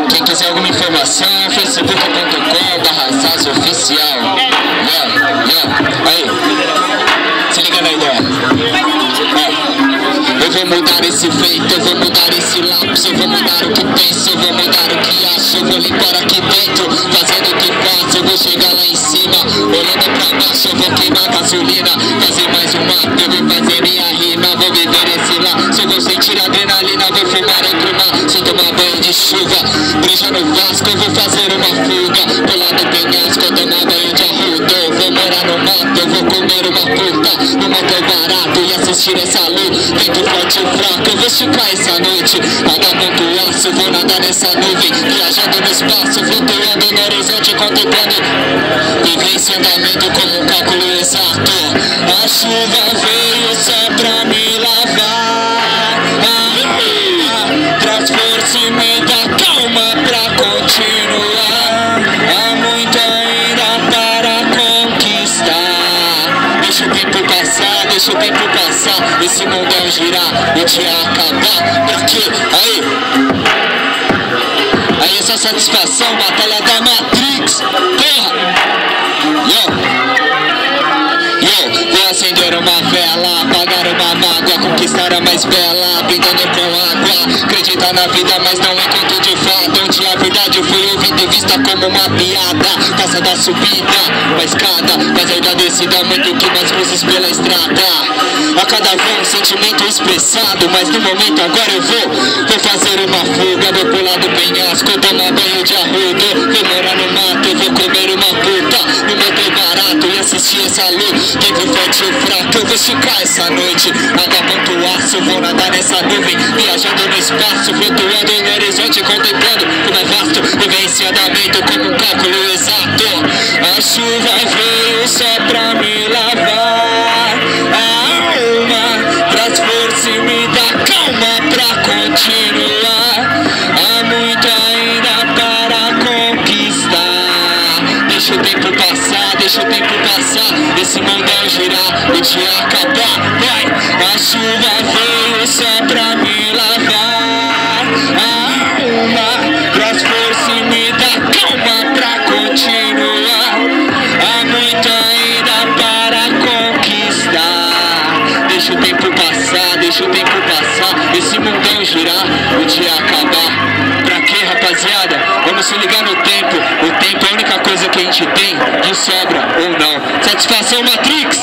Quem quiser alguma informação, facebook.com/zazoficial. Aí, se liga na ideia. Eu vou mudar esse feito, eu vou mudar esse lápis, eu vou mudar o que penso, eu vou mudar o que acho, eu vou limpar aqui dentro, fazendo o que faço, eu vou chegar lá em cima, olhando pra baixo, eu vou queimar gasolina, fazer mais um mato, eu vou fazer minha rima, vou viver esse lá, se eu vou sentir adrenalina, vou fumar outro mar, se eu tomar banho de chuva, breja no Vasco, eu vou fazer uma fuga, pular no penhasco, eu tomar banho de arruda, eu vou morar no mato, eu vou comer uma puta, no motel barato e assistir essa luz, vento forte e fraco, eu vou esticar essa noite, H.aço, vou nadar nessa nuvem, viajando no espaço, flutuando no horizonte, contemplando, viver esse andamento como um cálculo exato, a chuva veio só pra me lavar, traz força e me dá calma pra continuar, há muito ainda para conquistar, deixa o tempo passar, deixa o tempo passar, esse mundão girar, o dia acabar, pra quê? Aí essa satisfação, batalha da Matrix, porra! Vou acender uma vela, apagar uma mágoa, conquistar a mais bela, brindando com água, acreditar na vida, mas não em conto de fada, onde a verdade foi ouvida e vista como uma piada, passa da subida, uma escada, mas agradecida muito que mais luzes pela estrada, a cada voo um sentimento expressado, mas no momento agora eu vou fazer uma fuga, vou pular do penhasco, tomar banho de arruda, vou morar no mato, vou comer uma puta, no motel barato e assistir essa luz, tempo forte e fraco, eu vou esticar essa noite, H.aço, vou nadar nessa nuvem, viajando no espaço, flutuando no horizonte, contemplando como é vasto, vivenciadamente como um cálculo exato, a chuva veio só pra me lavar, a alma traz força e me dá calma pra continuar, há muito ainda para conquistar, deixa o tempo passar, deixa o tempo passar, esse mundão girar, o dia acabar, vai, a chuva veio só pra me lavar, a alma traz força e me dá calma pra continuar, há muito ainda para conquistar, deixa o tempo passar, deixa o tempo passar, esse mundão girar, o dia acabar, pra quê, rapaziada? Vamos se ligar no tempo, o tempo é a única coisa que a gente tem, de sobra ou não. Satisfação, Matrix!